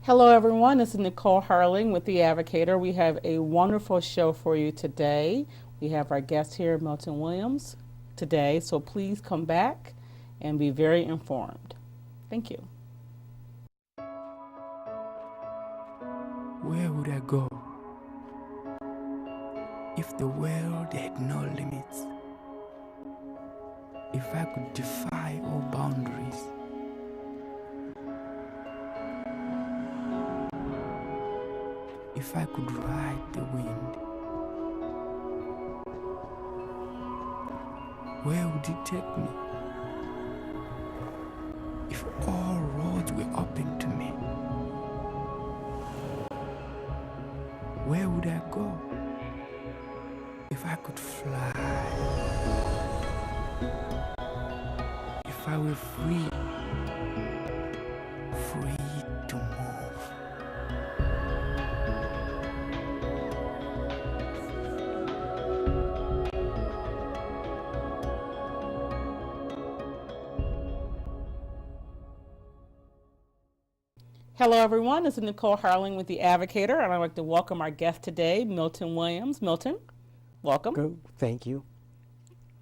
Hello, everyone. This is Nicole Harling with The Advocator. We have a wonderful show for you today. We have our guest here, Milton Williams, today. So please come back and be very informed. Thank you. Where would I go if the world had no limits? If I could defy all boundaries? If I could ride the wind, where would it take me? If all roads were open to me, where would I go? If I could fly, if I were free to move. Hello, everyone. This is Nicole Harling with The Advocator, and I'd like to welcome our guest today, Milton Williams. Milton, welcome. Good. Thank you.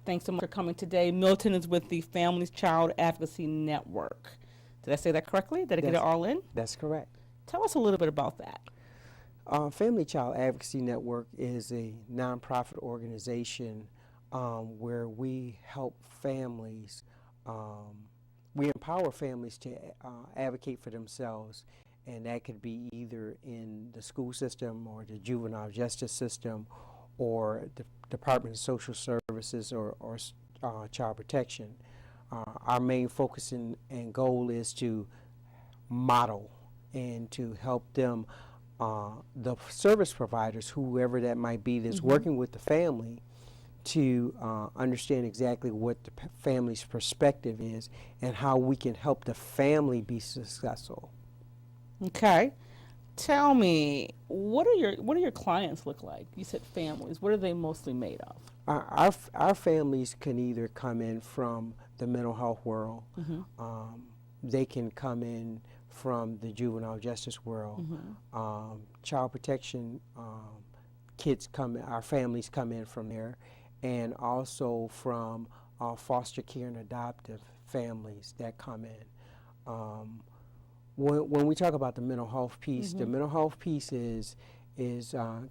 Thanks so much for coming today. Milton is with the Family's Child Advocacy Network. Did I say that correctly? Did I get it all in? That's correct. Tell us a little bit about that. Family Child Advocacy Network is a nonprofit organization where we help families. We empower families to advocate for themselves, and that could be either in the school system or the juvenile justice system or the Department of Social Services or Child Protection. Our main focus and goal is to model and to help them, the service providers, whoever that might be that's working with the family, to understand exactly what the family's perspective is and how we can help the family be successful. Okay. Tell me, what do your clients look like? You said families. What are they mostly made of? Our families can either come in from the mental health world. They can come in from the juvenile justice world. Child protection kids come in, our families come in from there, and also from foster care and adoptive families that come in. When we talk about the mental health piece, the mental health piece is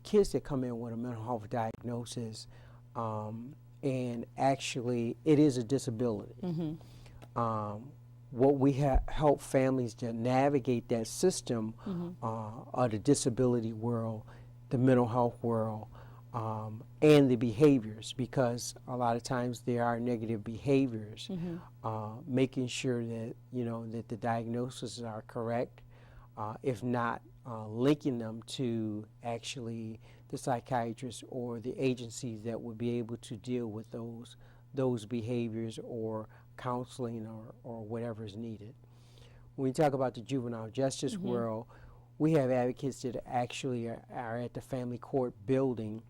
kids that come in with a mental health diagnosis, and actually it is a disability. What we help families to navigate that system of the disability world, the mental health world, and the behaviors, because a lot of times there are negative behaviors. Making sure that that the diagnoses are correct, if not linking them to actually the psychiatrist or the agencies that would be able to deal with those behaviors or counseling or whatever is needed. When we talk about the juvenile justice world, we have advocates that actually are at the family court building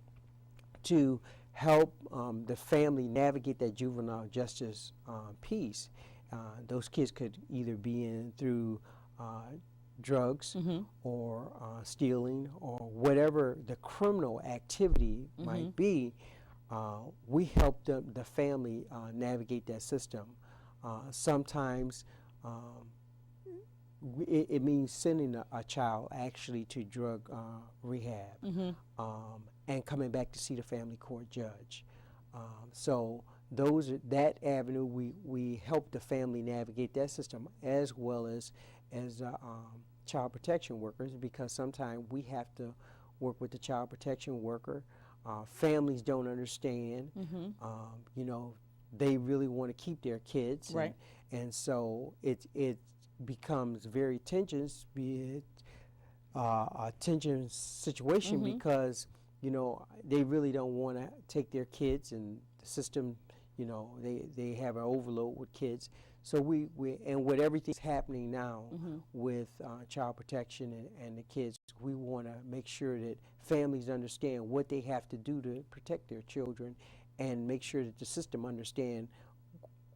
to help the family navigate that juvenile justice piece. Those kids could either be in through drugs or stealing or whatever the criminal activity might be. We help the family navigate that system. Sometimes it means sending a child actually to drug rehab and coming back to see the family court judge. So that avenue, we help the family navigate that system, as well as child protection workers, because sometimes we have to work with the child protection worker. Families don't understand. They really want to keep their kids, right? And so it becomes very tensions, be it a tension situation, because they really don't want to take their kids, and the system, they have an overload with kids. So we and with everything that's happening now with child protection and the kids, we want to make sure that families understand what they have to do to protect their children, and make sure that the system understand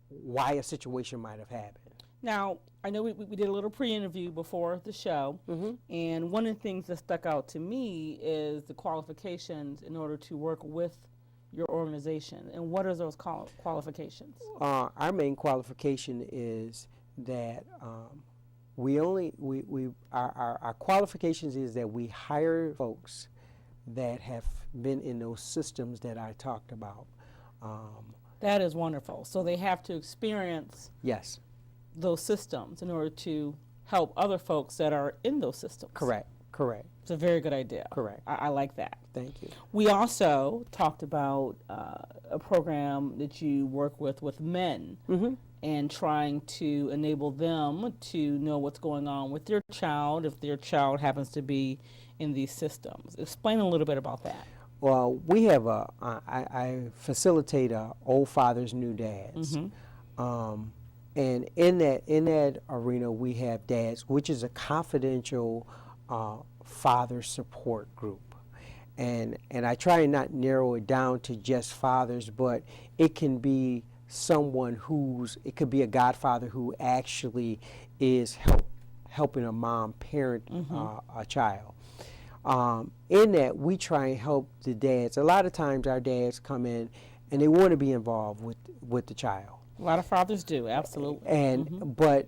why a situation might have happened. Now, I know we did a little pre-interview before the show, and one of the things that stuck out to me is the qualifications in order to work with your organization. And what are those qualifications? Our main qualification is that our qualifications is that we hire folks that have been in those systems that I talked about. That is wonderful. So they have to experience Yes, those systems in order to help other folks that are in those systems. correct. It's a very good idea. Correct. I like that. Thank you. We also talked about a program that you work with men and trying to enable them to know what's going on with their child if their child happens to be in these systems. Explain a little bit about that. Well, we have I facilitate old fathers, new dads. And in that arena, we have dads, which is a confidential father support group. And I try and not narrow it down to just fathers, but it can be someone it could be a godfather who actually is helping a mom parent a child. In that, we try and help the dads. A lot of times our dads come in and they want to be involved with the child. A lot of fathers do, absolutely. And but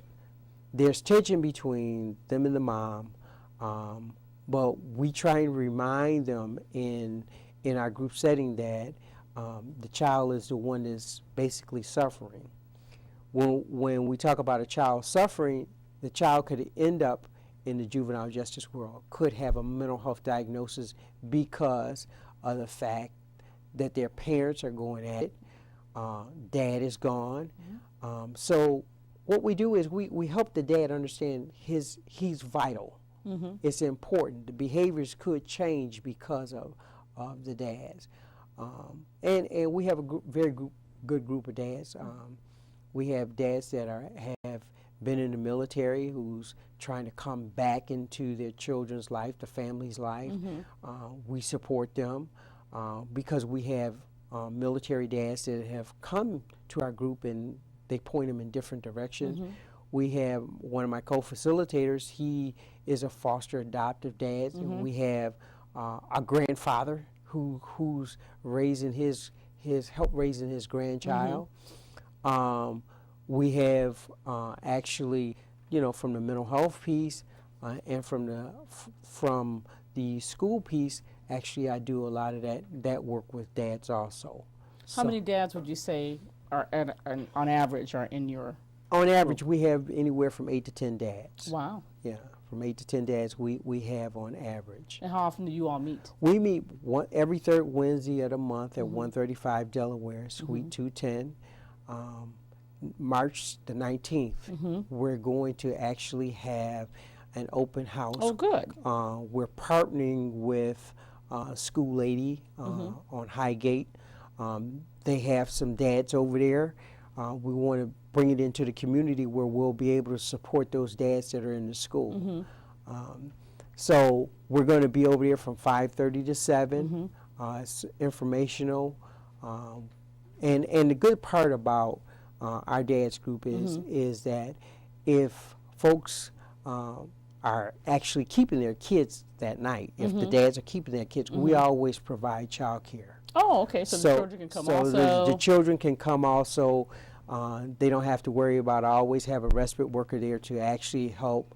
there's tension between them and the mom. But we try and remind them in our group setting that the child is the one that's basically suffering. When we talk about a child suffering, the child could end up in the juvenile justice world, could have a mental health diagnosis because of the fact that their parents are going at it, dad is gone. So what we do is we help the dad understand he's vital. It's important. The behaviors could change because of the dads. And we have a very good group of dads. We have dads that have been in the military who's trying to come back into their children's life, the family's life. We support them because we have military dads that have come to our group and they point them in different directions. We have one of my co-facilitators, he is a foster adoptive dad. And we have a grandfather who's raising help raising his grandchild. We have actually, from the mental health piece and from the school piece, actually I do a lot of that work with dads also. How many dads would you say are on average are in your On average, we have anywhere from 8 to 10 dads. Wow. Yeah, from 8 to 10 dads we have on average. And how often do you all meet? We meet every third Wednesday of the month at 135 Delaware, Suite 210. March the 19th, we're going to actually have an open house. Oh, good. We're partnering with School Lady on Highgate. They have some dads over there. We want to bring it into the community where we'll be able to support those dads that are in the school. So we're going to be over there from 5:30 to 7. It's informational. And the good part about our dads group is that if folks are actually keeping their kids that night, if the dads are keeping their kids, we always provide child care. Oh, okay. So the children can come also. So the children can come also. They don't have to worry about. I always have a respite worker there to actually help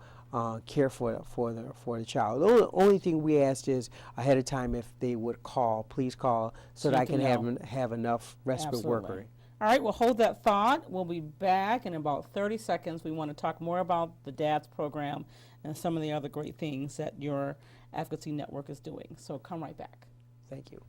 care for the child. The only thing we ask is ahead of time if they would please call, so that I can have enough respite worker. All right, well, hold that thought. We'll be back in about 30 seconds. We want to talk more about the DADS program and some of the other great things that your advocacy network is doing. So come right back. Thank you.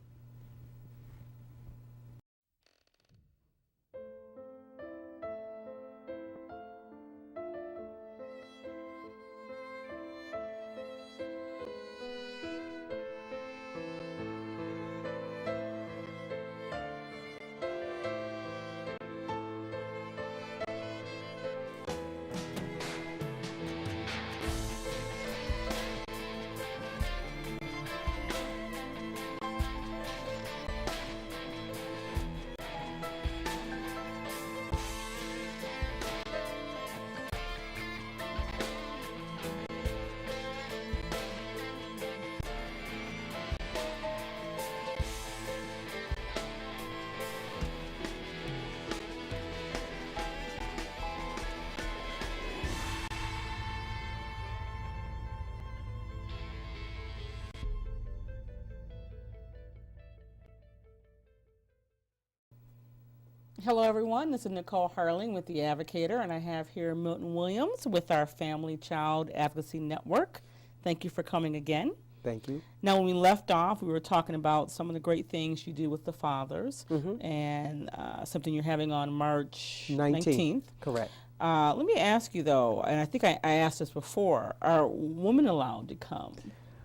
Hello, everyone. This is Nicole Harling with the Advocator, and I have here Milton Williams with our Family Child Advocacy Network. Thank you for coming again. Thank you. Now, when we left off, we were talking about some of the great things you do with the fathers, Mm-hmm. and something you're having on March 19th. 19th. Correct. Let me ask you, though, and I think I asked this before, are women allowed to come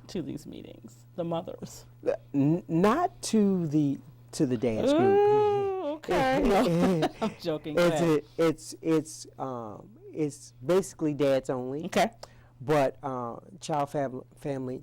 to these meetings, the mothers? Not to the dance group. Ooh, okay. No, I'm joking. Go ahead. It's basically dads only. Okay. But Child Family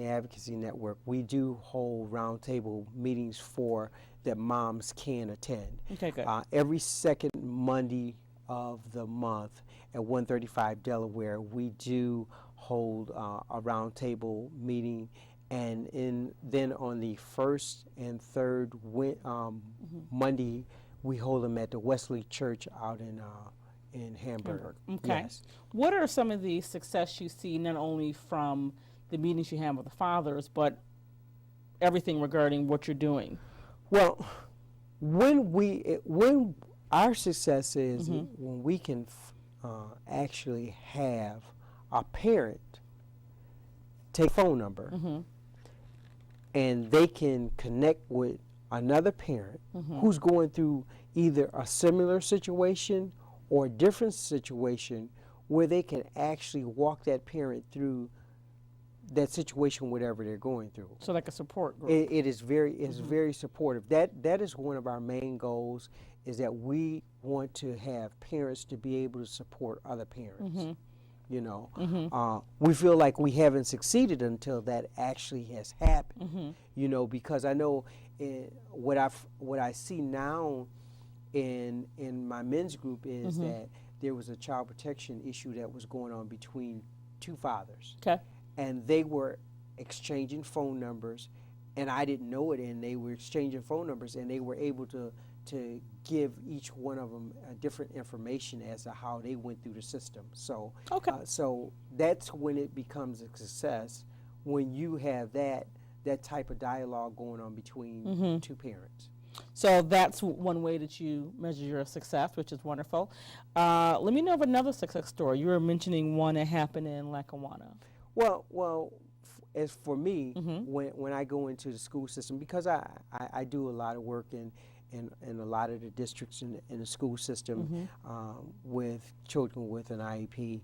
Advocacy Network, we do hold roundtable meetings for that moms can attend. Okay, good. Every second Monday of the month at 135 Delaware, we do hold a roundtable meeting, and then on the first and third Monday, we hold them at the Wesley Church out in Hamburg. Okay. Yes. What are some of the success you see, not only from the meetings you have with the fathers, but everything regarding what you're doing? Well, when our success is when we can actually have a parent take a phone number and they can connect with another parent who's going through either a similar situation or a different situation, where they can actually walk that parent through that situation, whatever they're going through. So like a support group. It is very supportive. That is one of our main goals, is that we want to have parents to be able to support other parents. You know, we feel like we haven't succeeded until that actually has happened. You know, because I know what I see now in my men's group is that there was a child protection issue that was going on between two fathers. Okay. And they were exchanging phone numbers, and I didn't know it, and they were exchanging phone numbers, and they were able to give each one of them different information as to how they went through the system. So, so that's when it becomes a success, when you have that type of dialogue going on between two parents. So that's one way that you measure your success, which is wonderful. Let me know of another success story. You were mentioning one that happened in Lackawanna. Well, as for me, when I go into the school system, because I do a lot of work in a lot of the districts in the school system with children with an IEP,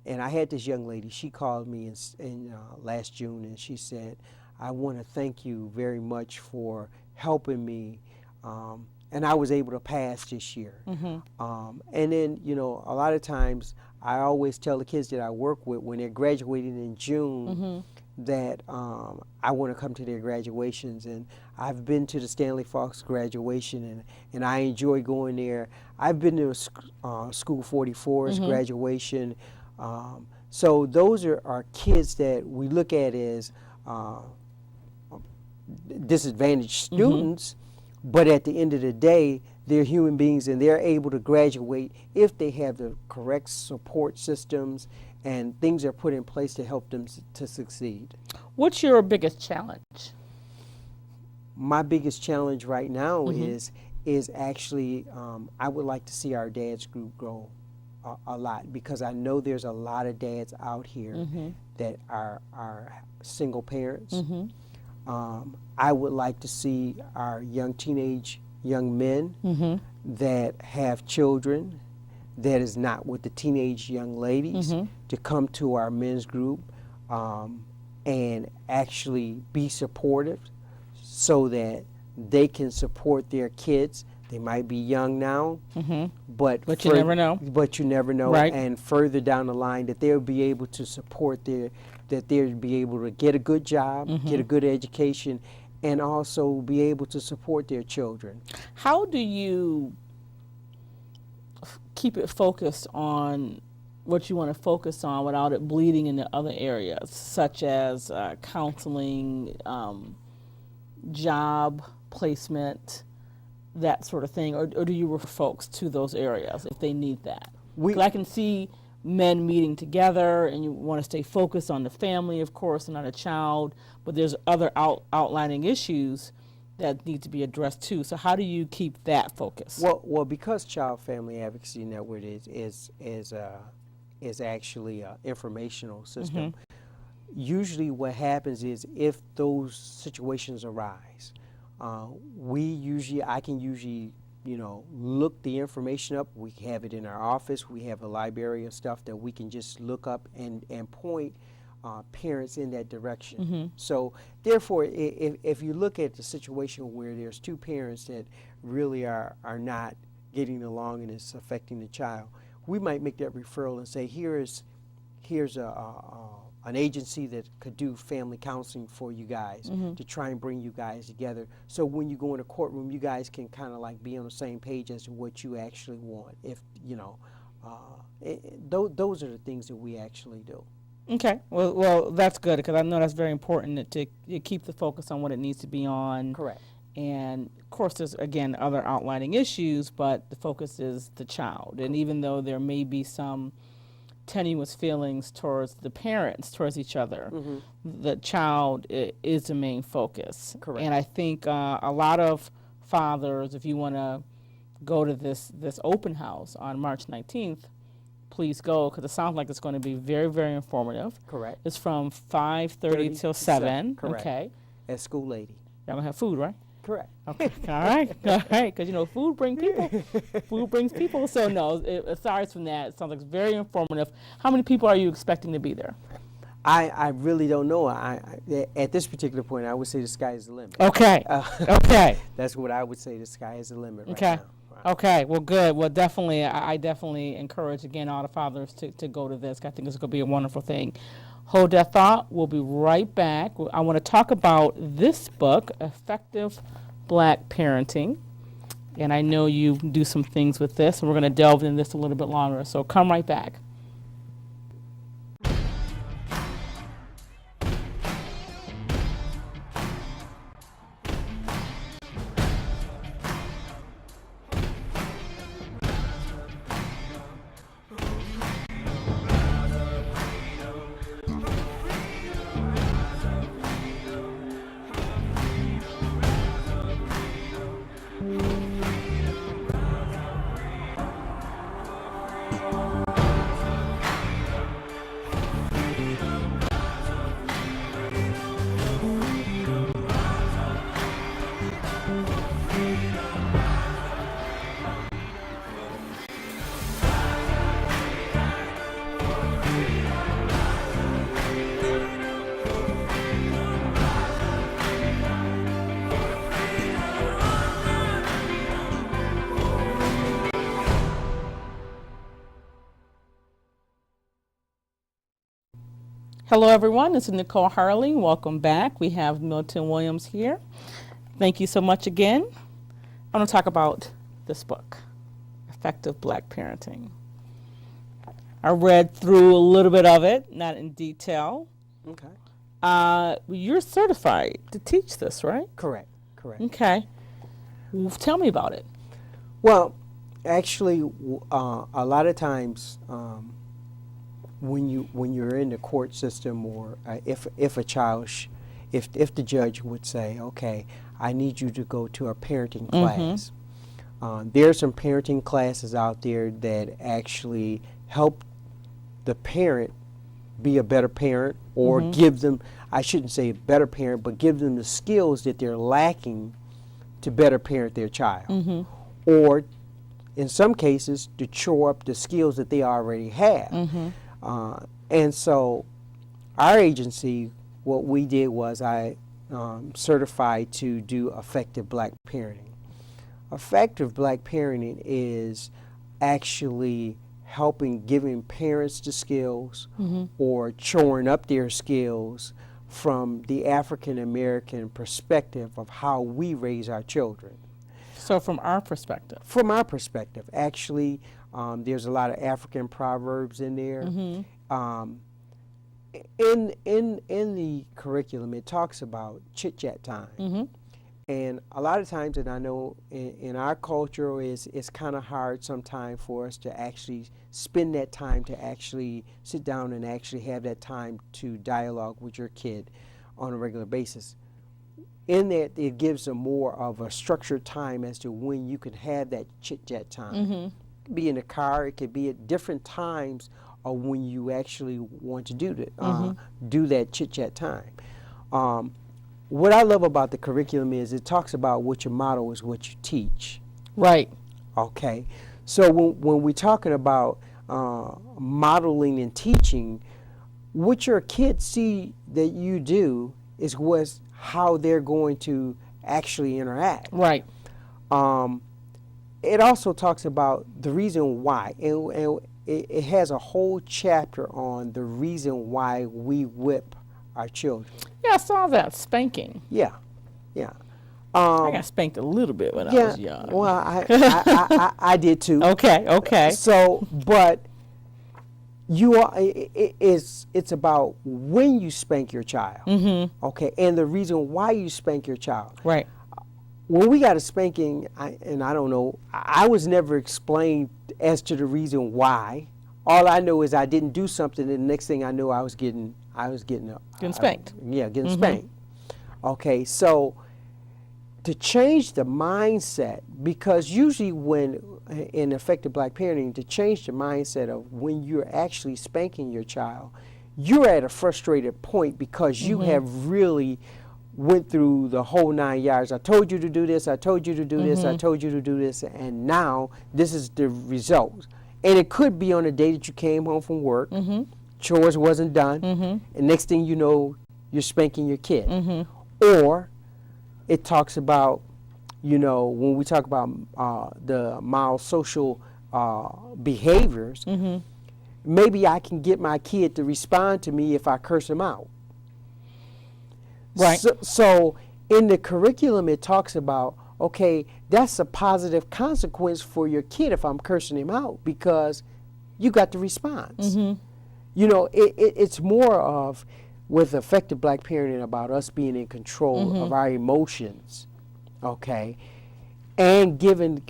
and I had this young lady. She called me in last June, and she said, "I want to thank you very much for helping me." And I was able to pass this year. And then, you know, a lot of times I always tell the kids that I work with, when they're graduating in June, that I want to come to their graduations. And I've been to the Stanley Fox graduation, and I enjoy going there. I've been to School 44's graduation. So those are kids that we look at as disadvantaged students, but at the end of the day, they're human beings, and they're able to graduate if they have the correct support systems and things are put in place to help them to succeed. What's your biggest challenge? My biggest challenge right now is actually I would like to see our dads group grow a lot, because I know there's a lot of dads out here that are single parents. I would like to see our young men that have children that is not with the teenage young ladies to come to our men's group and actually be supportive, so that they can support their kids. They might be young now, but you never know. But you never know, right. And further down the line, that they'll be able to support that they'll be able to get a good job, get a good education, and also be able to support their children. How do you keep it focused on what you want to focus on without it bleeding into other areas, such as counseling, job placement, that sort of thing, or do you refer folks to those areas if they need that? Because I can see men meeting together, and you want to stay focused on the family, of course, and on a child, but there's other outlining issues that need to be addressed too. So how do you keep that focus? Well, because Child Family Advocacy Network is actually an informational system. Usually, what happens is if those situations arise, I can usually, look the information up. We have it in our office. We have a library of stuff that we can just look up and point parents in that direction. So therefore, if you look at the situation where there's two parents that really are not getting along and it's affecting the child, we might make that referral and say, here's an agency that could do family counseling for you guys to try and bring you guys together. So when you go in a courtroom, you guys can kind of like be on the same page as to what you actually want. If those are the things that we actually do. Okay, well, that's good, because I know that's very important to keep the focus on what it needs to be on. Correct. And of course, there's again other outlining issues, but the focus is the child. And even though there may be some tenuous feelings towards the parents, towards each other, the child is the main focus. Correct. And I think a lot of fathers, if you want to go to this open house on March 19th, please go, because it sounds like it's going to be very, very informative. Correct. It's from 5:30 till 7. Correct. Okay. At School Lady. Y'all gonna have food, right? Correct. Okay. All right. All right. Because food brings people. Food brings people. So no, aside from that, it sounds like it's very informative. How many people are you expecting to be there? I really don't know. At this particular point, I would say the sky is the limit. Okay. Okay. That's what I would say. The sky is the limit right Okay. now. Okay, well, good. Well, definitely, I definitely encourage, again, all the fathers to go to this. I think it's going to be a wonderful thing. Hold that thought. We'll be right back. I want to talk about this book, Effective Black Parenting. And I know you do some things with this, and we're going to delve into this a little bit longer. So come right back. Hello, everyone. This is Nicole Harling. Welcome back. We have Milton Williams here. Thank you so much again. I want to talk about this book, Effective Black Parenting. I read through a little bit of it, not in detail. Okay. You're certified to teach this, right? Correct. Correct. Okay. Well, tell me about it. Well, actually, a lot of times, when you're in the court system, or if a child, if the judge would say, okay, I need you to go to a parenting class. There are some parenting classes out there that actually help the parent be a better parent, or give them, I shouldn't say a better parent, but give them the skills that they're lacking to better parent their child. Or in some cases, to shore up the skills that they already have. And so our agency, what we did was I certified to do effective black parenting. Effective black parenting is actually giving parents the skills or shoring up their skills from the African American perspective of how we raise our children. So from our perspective? From our perspective. Actually, there's a lot of African proverbs in there. In the curriculum, it talks about chit-chat time. And a lot of times, and I know in our culture, it's kind of hard sometimes for us to actually spend that time to actually sit down and actually have that time to dialogue with your kid on a regular basis. in that it gives them more of a structured time as to when you can have that chit chat time. It could be in the car, it could be at different times of when you actually want to do that chit chat time. What I love about the curriculum is it talks about what your motto is, what you teach. Right. Okay, so when we're talking about modeling and teaching, what your kids see that you do is how they're going to actually interact. Right. It also talks about the reason why, and it has a whole chapter on the reason why we whip our children. Yeah, I saw that, spanking. Yeah. I got spanked a little bit when I was young. Well, I did too. Okay. So, but it's about when you spank your child, okay, and the reason why you spank your child. Right. When we got a spanking, I don't know, I was never explained as to the reason why. All I know is I didn't do something, and the next thing I knew, I was getting spanked. Getting spanked. Okay, so to change the mindset, because usually when in effective black parenting, to change the mindset of when you're actually spanking your child, you're at a frustrated point because you have really went through the whole 9 yards. I told you to do this, I told you to do this, I told you to do this, and now this is the result. And it could be on a day that you came home from work, chores wasn't done, and next thing you know, you're spanking your kid. Or it talks about, when we talk about the mild social behaviors, maybe I can get my kid to respond to me if I curse him out. Right. So in the curriculum, it talks about, okay, that's a positive consequence for your kid if I'm cursing him out because you got the response. It's more of, with effective black parenting, about us being in control of our emotions, okay? And given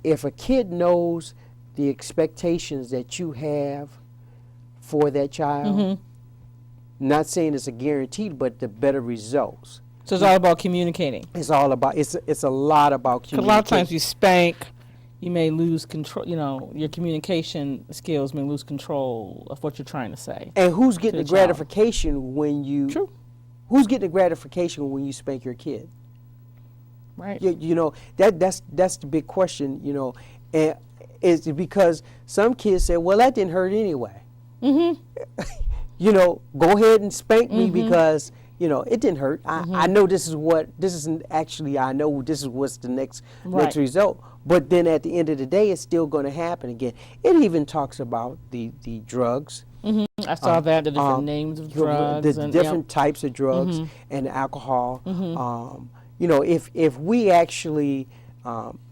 if a kid knows the expectations that you have for that child, not saying it's a guaranteed, but the better results. So it's all about communicating. It's a lot about communicating. Because a lot of times you spank, you may lose control, your communication skills may lose control of what you're trying to say. And who's getting the gratification when you True. Who's getting the gratification when you spank your kid? Right. That's the big question, and it's because some kids say, well, that didn't hurt anyway. Go ahead and spank me because it didn't hurt. I know I know this is what's the next result. But then at the end of the day, it's still going to happen again. It even talks about the drugs. I saw that, the different names of drugs. The different types of drugs and alcohol. If we actually,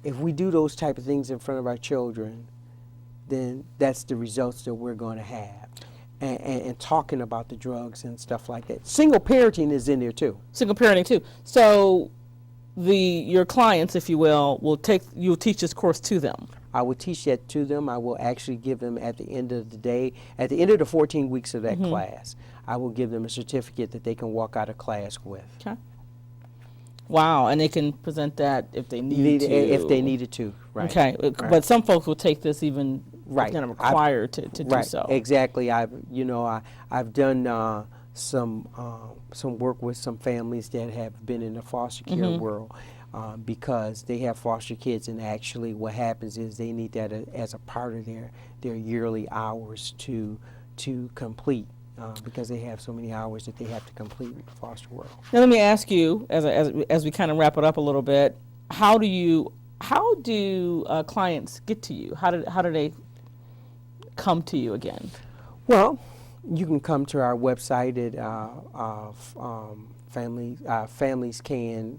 if we do those type of things in front of our children, then that's the results that we're going to have. And talking about the drugs and stuff like that. Single parenting is in there too. Single parenting too. So your clients, if you will you'll teach this course to them. I will teach that to them. I will actually give them at the end of the day, at the end of the 14 weeks of that class, I will give them a certificate that they can walk out of class with. Okay. Wow, and they can present that if they need to. If they needed to, right. Okay, right. But some folks will take this even right. kind of required to do so. Exactly. I've done some work with some families that have been in the foster care world because they have foster kids, and actually what happens is they need that as a part of their yearly hours to complete. Because they have so many hours that they have to complete in the foster world. Now let me ask you, as we kind of wrap it up a little bit, how do clients get to you? How do they come to you again? Well, you can come to our website at familiescan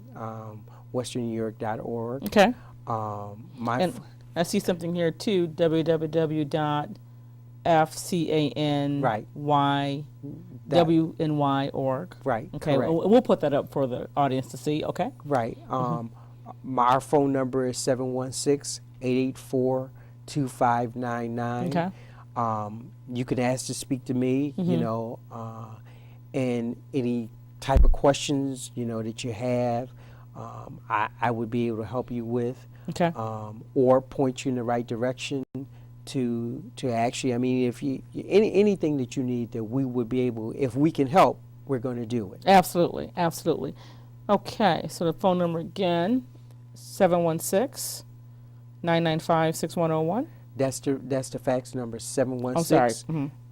westernnewyyork.org. Okay. And I see something here too, www.fcanywyny.org. Right. Okay. Correct. We'll put that up for the audience to see. Okay. Right. Our phone number is 716-884-2599. Okay. You can ask to speak to me. And any type of questions, that you have, I would be able to help you with, Okay. or point you in the right direction to actually, I mean, if you anything that you need that we would be able, if we can help, we're going to do it. Absolutely. Absolutely. Okay. So the phone number again, 716-995-6101. That's the fax number, I'm sorry.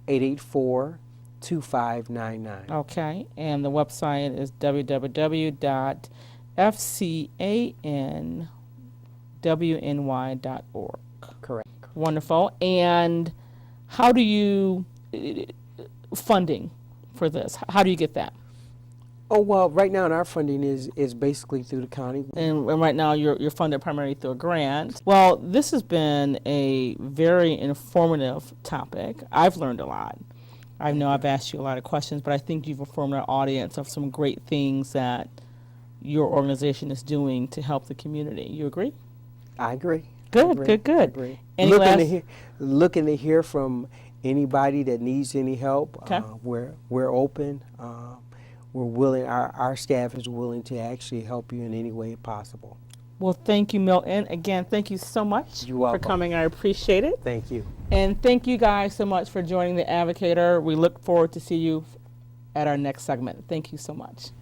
716-884-2599. Okay. And the website is www.fcanwny.org. Correct. Wonderful. And how do you funding for this? How do you get that? Oh, well, right now our funding is basically through the county. And right now you're funded primarily through a grant. Well, this has been a very informative topic. I've learned a lot. I know I've asked you a lot of questions, but I think you've informed our audience of some great things that your organization is doing to help the community. You agree? I agree. Good, good, good. I agree. Any Looking to hear from anybody that needs any help. Okay. We're open. We're willing. Our staff is willing to actually help you in any way possible. Well, thank you, Milton. Again, thank you so much You're for welcome. coming. I appreciate it. Thank you. And thank you guys so much for joining the Advocator. We look forward to see you at our next segment. Thank you so much.